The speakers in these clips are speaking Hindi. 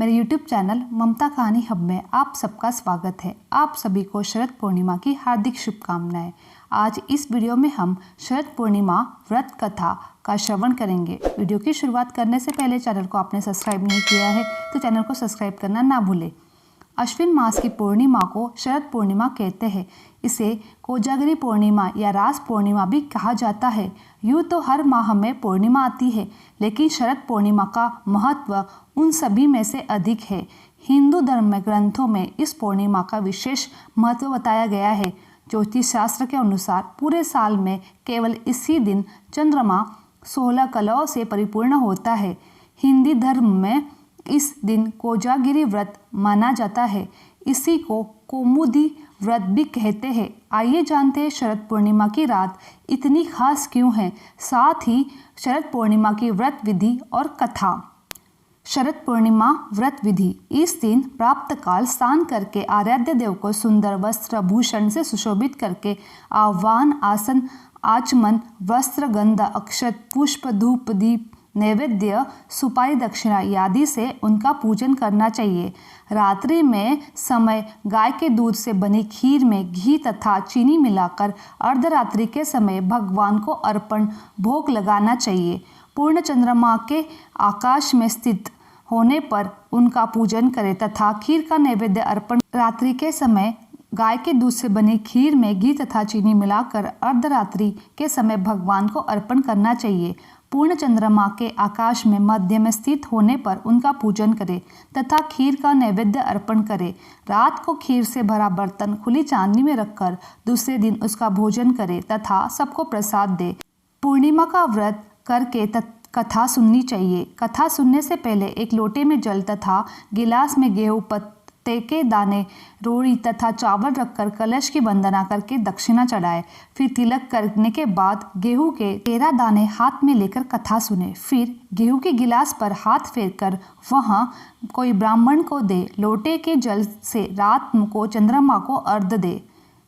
मेरे YouTube चैनल ममता कहानी हब में आप सबका स्वागत है। आप सभी को शरद पूर्णिमा की हार्दिक शुभकामनाएं। आज इस वीडियो में हम शरद पूर्णिमा व्रत कथा का श्रवण करेंगे। वीडियो की शुरुआत करने से पहले चैनल को आपने सब्सक्राइब नहीं किया है तो चैनल को सब्सक्राइब करना ना भूलें। अश्विन मास की पूर्णिमा को शरद पूर्णिमा कहते हैं। इसे कोजागरी पूर्णिमा या रास पूर्णिमा भी कहा जाता है। यूँ तो हर माह में पूर्णिमा आती है, लेकिन शरद पूर्णिमा का महत्व उन सभी में से अधिक है। हिंदू धर्म में ग्रंथों में इस पूर्णिमा का विशेष महत्व बताया गया है। ज्योतिष शास्त्र के अनुसार पूरे साल में केवल इसी दिन चंद्रमा 16 कलाओं से परिपूर्ण होता है। हिंदी धर्म में इस दिन कोजागिरी व्रत माना जाता है। इसी को कौमुदी व्रत भी कहते हैं। आइए जानते हैं शरद पूर्णिमा की रात इतनी खास क्यों है, साथ ही शरद पूर्णिमा की व्रत विधि और कथा। शरद पूर्णिमा व्रत विधि। इस दिन प्राप्त काल स्नान करके आराध्य देव को सुंदर वस्त्र भूषण से सुशोभित करके आह्वान, आसन, आचमन, वस्त्र, गंध, अक्षत, पुष्प, धूप, दीप, नैवेद्य, सुपारी, दक्षिणा आदि से उनका पूजन करना चाहिए। रात्रि में समय गाय के दूध से बनी खीर में घी तथा चीनी मिलाकर अर्धरात्रि के समय भगवान को अर्पण भोग लगाना चाहिए। पूर्ण चंद्रमा के आकाश में स्थित होने पर उनका पूजन करें तथा खीर का नैवेद्य अर्पण। रात्रि के समय गाय के दूध से बनी खीर में घी तथा चीनी मिलाकर अर्धरात्रि के समय भगवान को अर्पण करना चाहिए। पूर्ण चंद्रमा के आकाश में मध्य में स्थित होने पर उनका पूजन करें तथा खीर का नैवेद्य अर्पण करें। रात को खीर से भरा बर्तन खुली चांदनी में रखकर दूसरे दिन उसका भोजन करें तथा सबको प्रसाद दे। पूर्णिमा का व्रत करके कथा सुननी चाहिए। कथा सुनने से पहले एक लोटे में जल तथा गिलास में गेहूं, पत्ते के दाने, रोड़ी तथा चावल रखकर कलश की वंदना करके दक्षिणा चढ़ाए। फिर तिलक करने के बाद गेहूं के 13 दाने हाथ में लेकर कथा सुने। फिर गेहूं के गिलास पर हाथ फेरकर वहां कोई ब्राह्मण को दे। लोटे के जल से रात को चंद्रमा को अर्घ्य दे।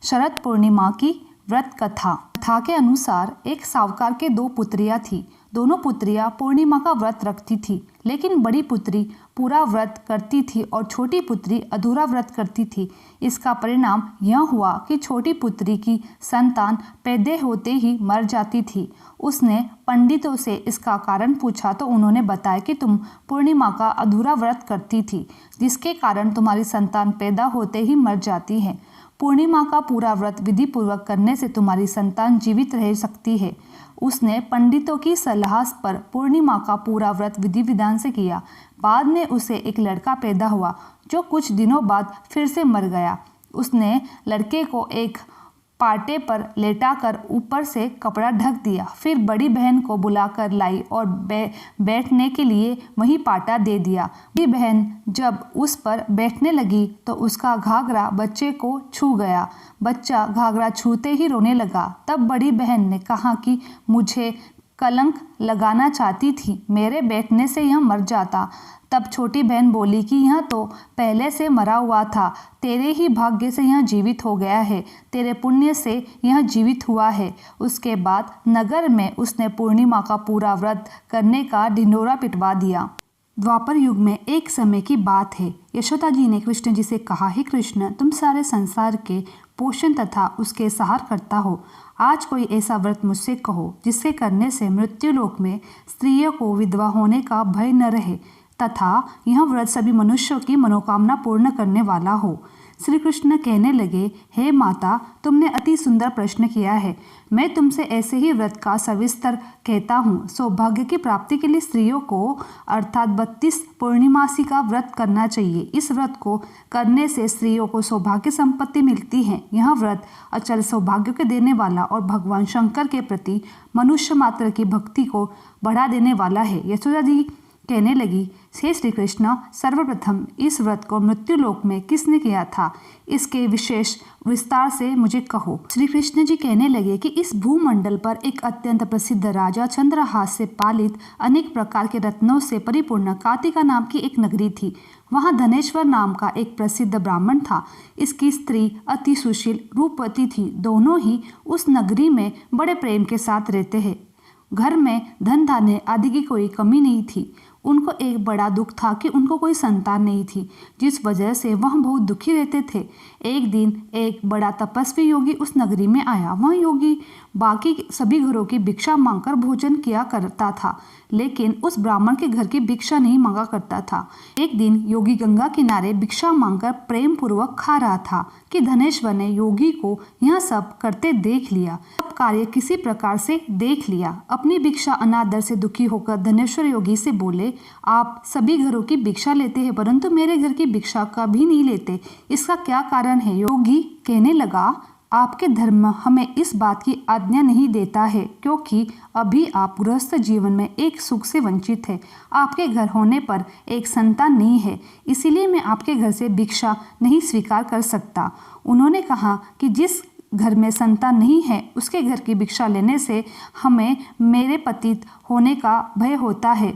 शरद पूर्णिमा की व्रत कथा। कथा के अनुसार एक साहूकार के 2 पुत्रियां थी। दोनों पुत्रियां पूर्णिमा का व्रत रखती थी, लेकिन बड़ी पुत्री पूरा व्रत करती थी और छोटी पुत्री अधूरा व्रत करती थी। इसका परिणाम यह हुआ कि छोटी पुत्री की संतान पैदा होते ही मर जाती थी। उसने पंडितों से इसका कारण पूछा तो उन्होंने बताया कि तुम पूर्णिमा का अधूरा व्रत करती थी, जिसके कारण तुम्हारी संतान पैदा होते ही मर जाती है। पूर्णिमा का पूरा व्रत विधि पूर्वक करने से तुम्हारी संतान जीवित रह सकती है। उसने पंडितों की सलाह पर पूर्णिमा का पूरा व्रत विधि विधान से किया। बाद में उसे एक लड़का पैदा हुआ जो कुछ दिनों बाद फिर से मर गया। उसने लड़के को एक पाटे पर लेटाकर ऊपर से कपड़ा ढक दिया। फिर बड़ी बहन को बुलाकर लाई और बैठने के लिए वही पाटा दे दिया। बड़ी बहन जब उस पर बैठने लगी तो उसका घाघरा बच्चे को छू गया। बच्चा घाघरा छूते ही रोने लगा। तब बड़ी बहन ने कहा कि मुझे कलंक लगाना चाहती थी, मेरे बैठने से यह मर जाता। तब छोटी बहन बोली कि यह तो पहले से मरा हुआ था, तेरे ही भाग्य से यह जीवित हो गया है, तेरे पुण्य से यह जीवित हुआ है। उसके बाद नगर में उसने पूर्णिमा का पूरा व्रत करने का ढिंढोरा पिटवा दिया। द्वापर युग में एक समय की बात है। यशोदा जी ने कृष्ण जी से कहा, हे कृष्ण, तुम सारे संसार के पोषण तथा उसके सहार करता हो। आज कोई ऐसा व्रत मुझसे कहो जिससे करने से मृत्युलोक में स्त्रियों को विधवा होने का भय न रहे तथा यह व्रत सभी मनुष्यों की मनोकामना पूर्ण करने वाला हो। श्री कृष्ण कहने लगे, हे माता, तुमने अति सुंदर प्रश्न किया है। मैं तुमसे ऐसे ही व्रत का सविस्तर कहता हूँ। सौभाग्य की प्राप्ति के लिए स्त्रियों को अर्थात 32 पूर्णिमासी का व्रत करना चाहिए। इस व्रत को करने से स्त्रियों को सौभाग्य संपत्ति मिलती है। यह व्रत अचल सौभाग्य को देने वाला और भगवान शंकर के प्रति मनुष्य मात्र की भक्ति को बढ़ा देने वाला है। यशोदा जी कहने लगी, हे श्री कृष्ण, सर्वप्रथम इस व्रत को मृत्युलोक में किसने किया था, इसके विशेष विस्तार से मुझे कहो। श्री कृष्ण जी कहने लगे कि इस भूमंडल पर एक अत्यंत प्रसिद्ध राजा चंद्रहास से पालित अनेक प्रकार के रत्नों से परिपूर्ण कातिका नाम की एक नगरी थी। वहाँ धनेश्वर नाम का एक प्रसिद्ध ब्राह्मण था। इसकी स्त्री अति सुशील रूपवती थी। दोनों ही उस नगरी में बड़े प्रेम के साथ रहते हैं। घर में धन धान्य आदि की कोई कमी नहीं थी। उनको एक बड़ा दुख था कि उनको कोई संतान नहीं थी, जिस वजह से वह बहुत दुखी रहते थे। एक दिन एक बड़ा तपस्वी योगी उस नगरी में आया। वह योगी बाकी सभी घरों की भिक्षा मांगकर भोजन किया करता था, लेकिन उस ब्राह्मण के घर की भिक्षा नहीं मांगा करता था। एक दिन योगी गंगा किनारे भिक्षा मांगकर प्रेम पूर्वक खा रहा था कि धनेश्वर ने योगी को यह सब करते देख लिया। सब कार्य किसी प्रकार से देख लिया। अपनी भिक्षा अनादर से दुखी होकर धनेश्वर योगी से बोले, आप सभी घरों की भिक्षा लेते हैं परंतु मेरे घर की भिक्षा कभी नहीं लेते, इसका क्या कारण है? योगी कहने लगा, आपके धर्म हमें इस बात की आज्ञा नहीं देता है, क्योंकि अभी आप गृहस्थ जीवन में एक सुख से वंचित है। आपके घर होने पर एक संतान नहीं है, इसीलिए मैं आपके घर से भिक्षा नहीं स्वीकार कर सकता। उन्होंने कहा कि जिस घर में संतान नहीं है उसके घर की भिक्षा लेने से हमें मेरे पतित होने का भय होता है।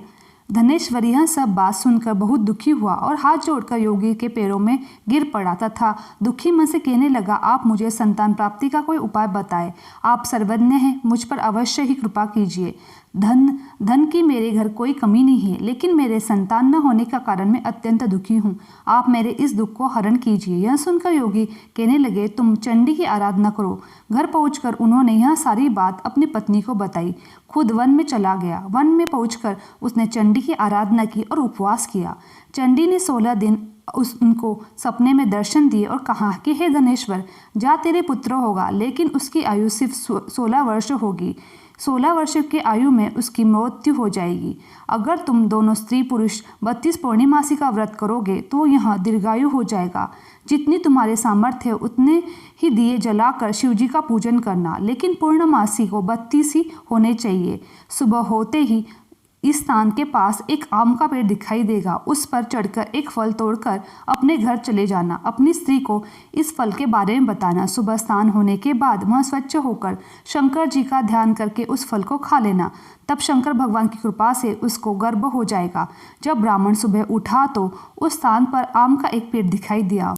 धनेश्वर यह सब बात सुनकर बहुत दुखी हुआ और हाथ जोड़कर योगी के पैरों में गिर पड़ा तथा दुखी मन से कहने लगा, आप मुझे संतान प्राप्ति का कोई उपाय बताएं। आप सर्वज्ञ हैं, मुझ पर अवश्य ही कृपा कीजिए। धन की मेरे घर कोई कमी नहीं है, लेकिन मेरे संतान न होने का कारण मैं अत्यंत दुखी हूँ। आप मेरे इस दुख को हरण कीजिए। यह सुनकर योगी कहने लगे, तुम चंडी की आराधना करो। घर पहुंचकर उन्होंने यह सारी बात अपनी पत्नी को बताई। खुद वन में चला गया। वन में पहुंचकर उसने चंडी की आराधना की और उपवास किया। चंडी ने 16 दिन उनको सपने में दर्शन दिए और कहा कि हे धनेश्वर, जा तेरे पुत्र होगा, लेकिन उसकी आयु सिर्फ 16 वर्ष होगी। 16 वर्ष की आयु में उसकी मृत्यु हो जाएगी। अगर तुम दोनों स्त्री पुरुष 32 पूर्णिमासी का व्रत करोगे तो यह दीर्घायु हो जाएगा। जितनी तुम्हारे सामर्थ्य उतने ही दिए जलाकर शिवजी का पूजन करना, लेकिन पूर्णमासी को 32 ही होने चाहिए। सुबह होते ही इस स्थान के पास एक आम का पेड़ दिखाई देगा। उस पर चढ़कर एक फल तोड़कर अपने घर चले जाना। अपनी स्त्री को इस फल के बारे में बताना। सुबह स्नान होने के बाद वह स्वच्छ होकर शंकर जी का ध्यान करके उस फल को खा लेना। तब शंकर भगवान की कृपा से उसको गर्भ हो जाएगा। जब ब्राह्मण सुबह उठा तो उस स्थान पर आम का एक पेड़ दिखाई दिया।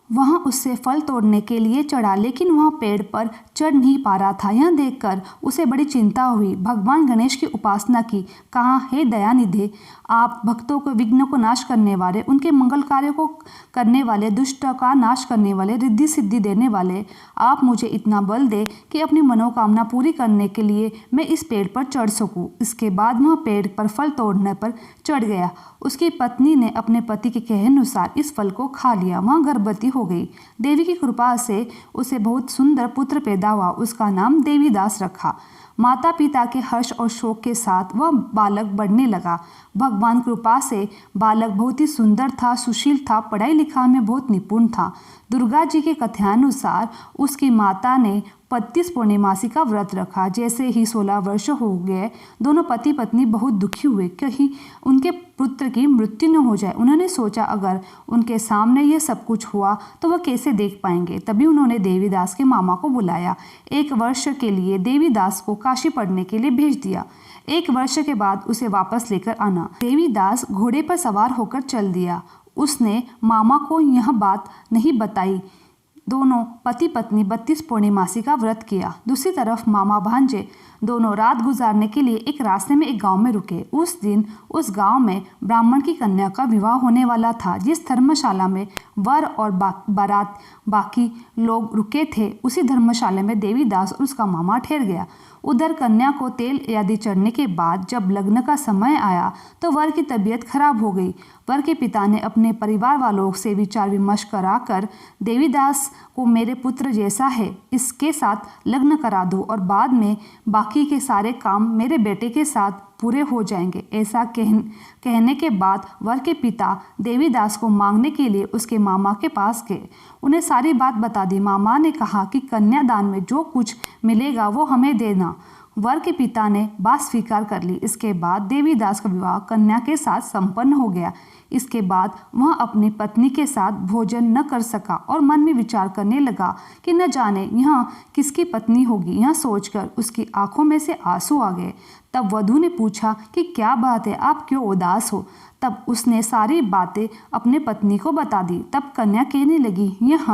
वहाँ उससे फल तोड़ने के लिए चढ़ा, लेकिन वह पेड़ पर चढ़ नहीं पा रहा था। यह देखकर उसे बड़ी चिंता हुई। भगवान गणेश की उपासना की। कहा, हे दयानिधे, आप भक्तों को विघ्न को नाश करने वाले, उनके मंगल कार्य को करने वाले, दुष्ट का नाश करने वाले, रिद्धि सिद्धि देने वाले, आप मुझे इतना बल दे कि अपनी मनोकामना पूरी करने के लिए मैं इस पेड़ पर चढ़ सकूं। इसके बाद वह पेड़ पर फल तोड़ने पर चढ़ गया। उसकी पत्नी ने अपने पति के कहे अनुसार इस फल को खा लिया। वह गर्भवती हो गई। देवी की कृपा से उसे बहुत सुंदर पुत्र पैदा हुआ। उसका नाम देवीदास रखा। माता पिता के हर्ष और शोक के साथ वह बालक बढ़ने लगा। भगवान कृपा से बालक बहुत ही सुंदर था, सुशील था, पढ़ाई लिखाई में बहुत निपुण था। दुर्गा जी के कथनानुसार उसकी माता ने 32 पूर्णिमासी का व्रत रखा। जैसे ही 16 वर्ष हो गए, दोनों पति पत्नी बहुत दुखी हुए, कहीं उनके पुत्र की मृत्यु न हो जाए। उन्होंने सोचा अगर उनके सामने ये सब कुछ हुआ तो वह कैसे देख पाएंगे। तभी उन्होंने देवीदास के मामा को बुलाया। 1 वर्ष के लिए देवीदास को काशी पढ़ने के लिए भेज दिया। 1 वर्ष के बाद उसे वापस लेकर आना। देवीदास घोड़े पर सवार होकर चल दिया। उसने मामा को यह बात नहीं बताई। दोनों पति पत्नी 32 पूर्णिमासी का व्रत किया। दूसरी तरफ मामा भांजे दोनों रात गुजारने के लिए एक रास्ते में एक गांव में रुके। उस दिन उस गांव में ब्राह्मण की कन्या का विवाह होने वाला था। जिस धर्मशाला में वर और बारात बाकी लोग रुके थे, उसी धर्मशाला में देवीदास और उसका मामा ठहर गया। उधर कन्या को तेल आदि चढ़ने के बाद जब लग्न का समय आया तो वर की तबीयत खराब हो गई। वर के पिता ने अपने परिवार वालों से विचार विमर्श कराकर देवीदास को मेरे पुत्र जैसा है, इसके साथ लग्न करा दो और बाद में बाकी के सारे काम मेरे बेटे के साथ पूरे हो जाएंगे। ऐसा कहने के बाद वर के पिता देवीदास को मांगने के लिए उसके मामा के पास गए। उन्हें सारी बात बता दी। मामा ने कहा कि कन्यादान में जो कुछ मिलेगा वो हमें देना। वर के पिता ने बात स्वीकार कर ली। इसके बाद देवीदास का विवाह कन्या के साथ संपन्न हो गया। इसके बाद वह अपनी पत्नी के साथ भोजन न कर सका और मन में विचार करने लगा कि न जाने यह किसकी पत्नी होगी। यह सोचकर उसकी आंखों में से आंसू आ गए। तब वधू ने पूछा कि क्या बात है, आप क्यों उदास हो। तब उसने सारी बातें अपने पत्नी को बता दी। तब कन्या कहने लगी, यह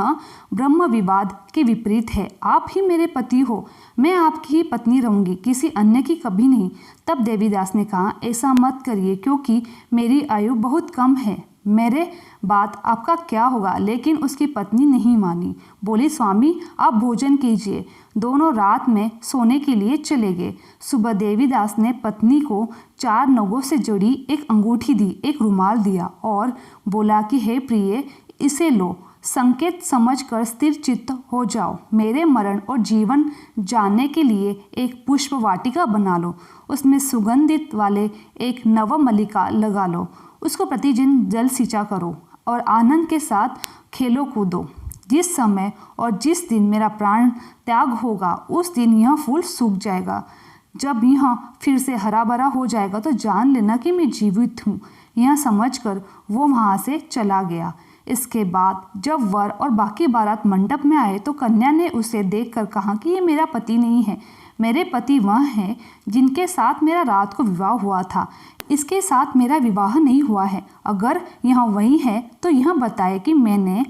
ब्रह्म विवाद के विपरीत है। आप ही मेरे पति हो, मैं आपकी ही पत्नी रहूंगी, किसी अन्य की कभी नहीं। तब देवीदास ने कहा, ऐसा मत करिए, क्योंकि मेरी आयु बहुत कम है, मेरे बात आपका क्या होगा। लेकिन उसकी पत्नी नहीं मानी, बोली, स्वामी आप भोजन कीजिए। दोनों रात में सोने के लिए चले गए। सुबह देवीदास ने पत्नी को 4 नगों से जुड़ी एक अंगूठी दी, एक रुमाल दिया और बोला कि हे प्रिय, इसे लो, संकेत समझकर स्थिर चित्त हो जाओ। मेरे मरण और जीवन जानने के लिए एक पुष्प वाटिका बना लो, उसमें सुगंधित वाले एक नवमल्लिका लगा लो, उसको प्रतिदिन जल सिंचा करो और आनंद के साथ खेलो कूदो। जिस समय और जिस दिन मेरा प्राण त्याग होगा, उस दिन यह फूल सूख जाएगा। जब यह फिर से हरा भरा हो जाएगा तो जान लेना कि मैं जीवित हूँ। यह समझकर वो वहाँ से चला गया। इसके बाद जब वर और बाकी बारात मंडप में आए तो कन्या ने उसे देखकर कहा कि ये मेरा पति नहीं है, मेरे पति वह हैं जिनके साथ मेरा रात को विवाह हुआ था। इसके साथ मेरा विवाह नहीं हुआ है। अगर यह वही है तो यह बताए कि मैंने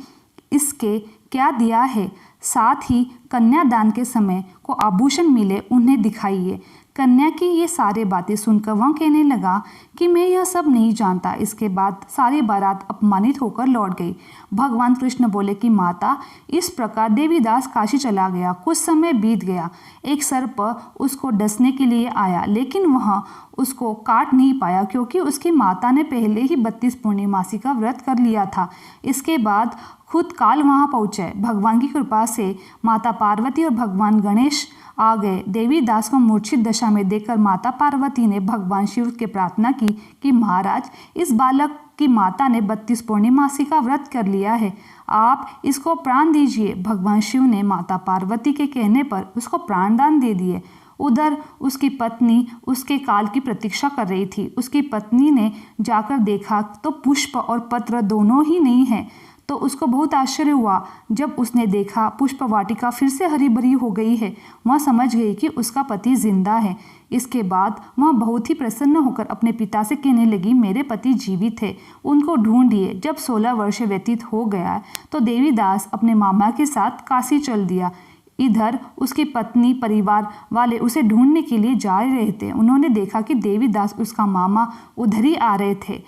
इसके क्या दिया है, साथ ही कन्यादान के समय को आभूषण मिले उन्हें दिखाइए। कन्या की ये सारी बातें सुनकर वह कहने लगा कि मैं यह सब नहीं जानता। इसके बाद सारी बारात अपमानित होकर लौट गई। भगवान कृष्ण बोले कि माता, इस प्रकार देवीदास काशी चला गया। कुछ समय बीत गया, एक सर्प उसको डसने के लिए आया, लेकिन वह उसको काट नहीं पाया, क्योंकि उसकी माता ने पहले ही 32 पूर्णिमासी का व्रत कर लिया था। इसके बाद खुद काल वहाँ पहुँचे। भगवान की कृपा से माता पार्वती और भगवान गणेश आ गए। देवीदास को मूर्छित दशा में देखकर माता पार्वती ने भगवान शिव के प्रार्थना की कि महाराज, इस बालक की माता ने 32 पूर्णिमासी का व्रत कर लिया है, आप इसको प्राण दीजिए। भगवान शिव ने माता पार्वती के कहने पर उसको प्राणदान दे दिए। उधर उसकी पत्नी उसके काल की प्रतीक्षा कर रही थी। उसकी पत्नी ने जाकर देखा तो पुष्प और पत्र दोनों ही नहीं है, तो उसको बहुत आश्चर्य हुआ। जब उसने देखा पुष्प वाटिका फिर से हरी भरी हो गई है, वह समझ गई कि उसका पति जिंदा है। इसके बाद वह बहुत ही प्रसन्न होकर अपने पिता से कहने लगी, मेरे पति जीवित है, उनको ढूंढिए। जब 16 वर्ष व्यतीत हो गया तो देवीदास अपने मामा के साथ काशी चल दिया। इधर उसकी पत्नी परिवार वाले उसे ढूंढने के लिए जा रहे थे। उन्होंने देखा कि देवीदास उसका मामा उधर ही आ रहे थे।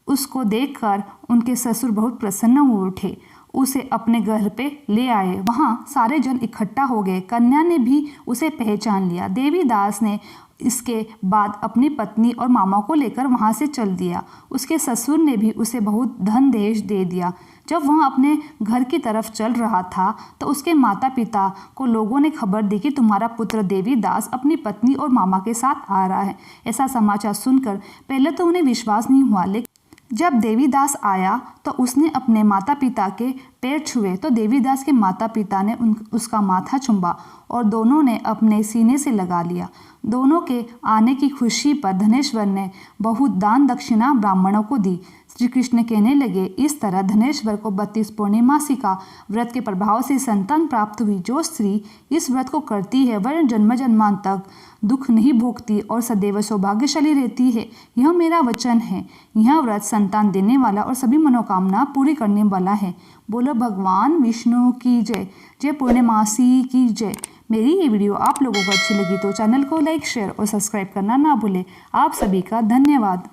उसको देखकर उनके ससुर बहुत प्रसन्न हो उठे, उसे अपने घर पे ले आए। वहाँ सारे जन इकट्ठा हो गए। कन्या ने भी उसे पहचान लिया। देवीदास ने इसके बाद अपनी पत्नी और मामा को लेकर वहाँ से चल दिया। उसके ससुर ने भी उसे बहुत धन दहेज दे दिया। जब वह अपने घर की तरफ चल रहा था तो उसके माता पिता को लोगों ने खबर दी कि तुम्हारा पुत्र देवीदास अपनी पत्नी और मामा के साथ आ रहा है। ऐसा समाचार सुनकर पहले तो उन्हें विश्वास नहीं हुआ, लेकिन जब देवीदास आया तो उसने अपने माता पिता के पैर छुए तो देवीदास के माता पिता ने उसका माथा चुम्बा और दोनों ने अपने सीने से लगा लिया। दोनों के आने की खुशी पर धनेश्वर ने बहुत दान दक्षिणा ब्राह्मणों को दी। श्री कृष्ण कहने लगे, इस तरह धनेश्वर को 32 पूर्णिमासी का व्रत के प्रभाव से संतान प्राप्त हुई। जो स्त्री इस व्रत को करती है वह जन्म जन्मान तक दुख नहीं भोगती और सदैव सौभाग्यशाली रहती है। यह मेरा वचन है। यह व्रत संतान देने वाला और सभी मनोकामना पूरी करने वाला है। बोलो भगवान विष्णु की जय। जय पूर्णिमासी की जय। मेरी ये वीडियो आप लोगों को अच्छी लगी तो चैनल को लाइक, शेयर और सब्सक्राइब करना ना भूलें। आप सभी का धन्यवाद।